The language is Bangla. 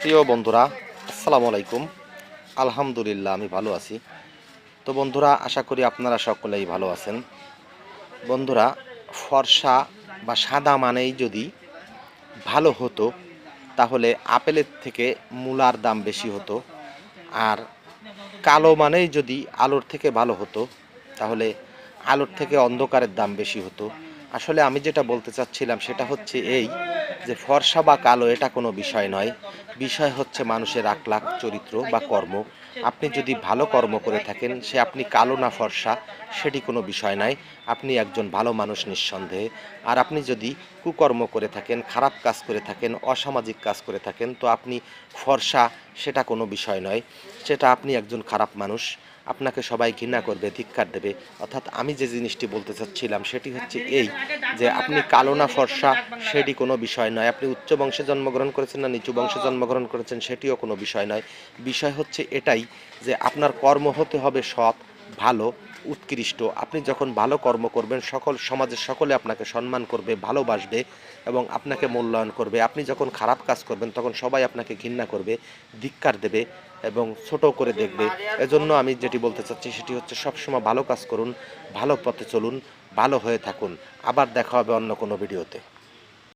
প্রিয় বন্ধুরা, আসসালামু আলাইকুম। আলহামদুলিল্লাহ আমি ভালো আছি। তো বন্ধুরা, আশা করি আপনারা সকলেই ভালো আছেন। বন্ধুরা, ফর্সা বা সাদা মানেই যদি ভালো হতো তাহলে আপেলের থেকে মূলার দাম বেশি হতো, আর কালো মানেই যদি আলোর থেকে ভালো হতো তাহলে আলোর থেকে অন্ধকারের দাম বেশি হতো। আসলে আমি যেটা বলতে চাচ্ছিলাম সেটা হচ্ছে এই যে ফর্সা বা কালো এটা কোনো বিষয় নয়। বিষয় হচ্ছে মানুষের আখলাক, চরিত্র বা কর্ম। আপনি যদি ভালো কর্ম করে থাকেন, সে আপনি কালো না ফর্সা সেটি কোনো বিষয় নয়। আপনি একজন ভালো মানুষ নিঃসন্দেহে। আর আপনি যদি কুকর্ম করে থাকেন, খারাপ কাজ করে থাকেন, অসামাজিক কাজ করে থাকেন, তো আপনি ফর্সা সেটা কোনো বিষয় নয়। সেটা আপনি একজন খারাপ মানুষ। আপনাকে সবাই ঘৃণা করবে, ধিক্কার দেবে। অর্থাৎ আমি যে জিনিসটি বলতে চাচ্ছিলাম সেটি হচ্ছে এই যে আপনি কালো না ফর্সা সেটি কোনো বিষয় নয়। আপনি উচ্চ বংশে জন্মগ্রহণ করেছেন না নিচু বংশে জন্মগ্রহণ করেছেন সেটিও কোনো বিষয় নয়। বিষয় হচ্ছে এটাই যে আপনার কর্ম হতে হবে সৎ, ভালো, উৎকৃষ্ট। আপনি যখন ভালো কর্ম করবেন সকল সমাজের সকলে আপনাকে সম্মান করবে, ভালোবাসবে এবং আপনাকে মূল্যায়ন করবে। আপনি যখন খারাপ কাজ করবেন তখন সবাই আপনাকে ঘৃণা করবে, ধিক্কার দেবে এবং ছোট করে দেখবে। এজন্য আমি যেটি বলতে চাচ্ছি সেটি হচ্ছে সবসময় ভালো কাজ করুন, ভালো পথে চলুন, ভালো হয়ে থাকুন। আবার দেখা হবে অন্য কোনো ভিডিওতে।